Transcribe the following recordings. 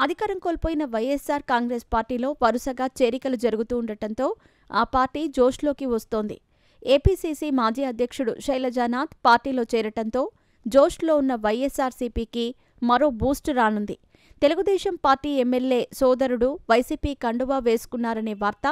అధికారం కోల్పోయిన వైఎస్సార్ కాంగ్రెస్ పార్టీలో వరుసగా చేరికలు జరుగుతూ ఉండటంతో ఆ పార్టీ జోష్లోకి వస్తోంది. ఏపీసీసీ మాజీ అధ్యక్షుడు శైలజానాథ్ పార్టీలో చేరటంతో జోష్లో ఉన్న వైఎస్సార్సీపీకి మరో బూస్ట్ రానుంది. తెలుగుదేశం పార్టీ ఎమ్మెల్యే సోదరుడు వైసీపీ కండువా వేసుకున్నారనే వార్త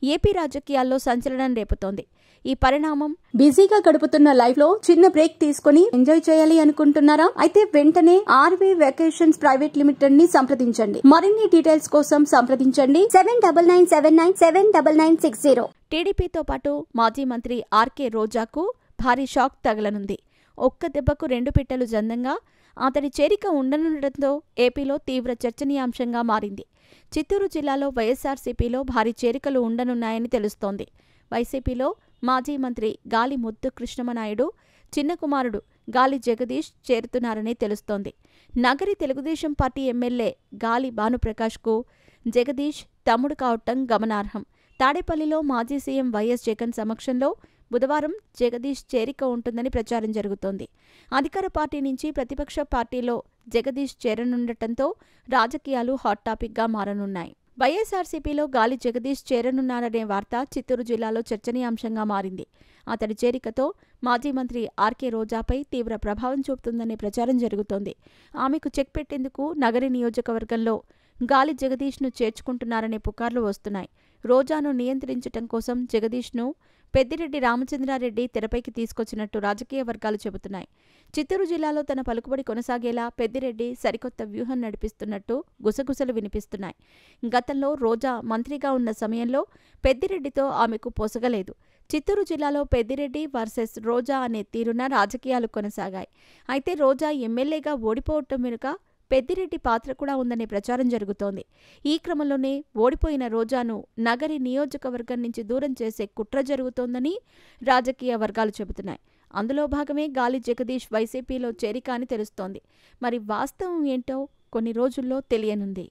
ఏపీ రాజకీయాల్లో సంచలనం రేపుతోంది. ఈ పరిణామం బిజీగా గడుపుతున్న లైఫ్ లో చిన్న బ్రేక్ తీసుకుని ఎంజాయ్ చేయాలి అనుకుంటున్నారా? అయితే వెంటనే ఆర్వే వెకేషన్స్ ప్రైవేట్ లిమిటెడ్ ని సంప్రదించండి. మరిన్ని డీటెయిల్స్ కోసం సంప్రదించండి 7997979960. టీడీపీతో పాటు మాజీ మంత్రి ఆర్కే రోజాకు భారీ షాక్ తగలనుంది. ఒక్క దెబ్బకు రెండు పిట్టలు జందంగా అతడి చేరిక ఉండనుండటంతో ఏపీలో తీవ్ర చర్చనీయాంశంగా మారింది. చిత్తూరు జిల్లాలో వైఎస్సార్సీపీలో భారీ చేరికలు ఉండనున్నాయని తెలుస్తోంది. వైసీపీలో మాజీ మంత్రి గాలి ముద్దు కృష్ణమనాయుడు చిన్న కుమారుడు గాలి జగదీష్ చేరుతున్నారని తెలుస్తోంది. నగరి తెలుగుదేశం పార్టీ ఎమ్మెల్యే గాలి భానుప్రకాష్కు జగదీష్ తమ్ముడు కావటం గమనార్హం. తాడేపల్లిలో మాజీ సీఎం వైఎస్ జగన్ సమక్షంలో బుధవారం జగదీష్ చేరిక ఉంటుందని ప్రచారం జరుగుతోంది. అధికార పార్టీ నుంచి ప్రతిపక్ష పార్టీలో జగదీష్ చేరనుండటంతో రాజకీయాలు హాట్ టాపిక్గా మారనున్నాయి. వైఎస్సార్సీపీలో గాలి జగదీష్ చేరనున్నారనే వార్త చిత్తూరు జిల్లాలో చర్చనీయాంశంగా మారింది. అతడి చేరికతో మాజీ మంత్రి ఆర్కే రోజాపై తీవ్ర ప్రభావం చూపుతుందనే ప్రచారం జరుగుతోంది. ఆమెకు చెక్ పెట్టేందుకు నగరి నియోజకవర్గంలో గాలి జగదీష్ను చేర్చుకుంటున్నారనే పుకార్లు వస్తున్నాయి. రోజాను నియంత్రించటం కోసం జగదీష్ను పెద్దిరెడ్డి రామచంద్రారెడ్డి తెరపైకి తీసుకొచ్చినట్టు రాజకీయ వర్గాలు చెబుతున్నాయి. చిత్తూరు జిల్లాలో తన పలుకుబడి కొనసాగేలా పెద్దిరెడ్డి సరికొత్త వ్యూహం నడిపిస్తున్నట్టు గుసగుసలు వినిపిస్తున్నాయి. గతంలో రోజా మంత్రిగా ఉన్న సమయంలో పెద్దిరెడ్డితో ఆమెకు పొసగలేదు. చిత్తూరు జిల్లాలో పెద్దిరెడ్డి వర్సెస్ రోజా అనే తీరున రాజకీయాలు కొనసాగాయి. అయితే రోజా ఎమ్మెల్యేగా ఓడిపోవటం వెనుక పెద్దిరెడ్డి పాత్ర కూడా ఉందనే ప్రచారం జరుగుతోంది. ఈ క్రమంలోనే ఓడిపోయిన రోజాను నగరి నియోజకవర్గం నుంచి దూరం చేసే కుట్ర జరుగుతోందని రాజకీయ వర్గాలు చెబుతున్నాయి. అందులో భాగమే గాలి జగదీష్ వైసీపీలో చేరిక అని తెలుస్తోంది. మరి వాస్తవం ఏంటో కొన్ని రోజుల్లో తెలియనుంది.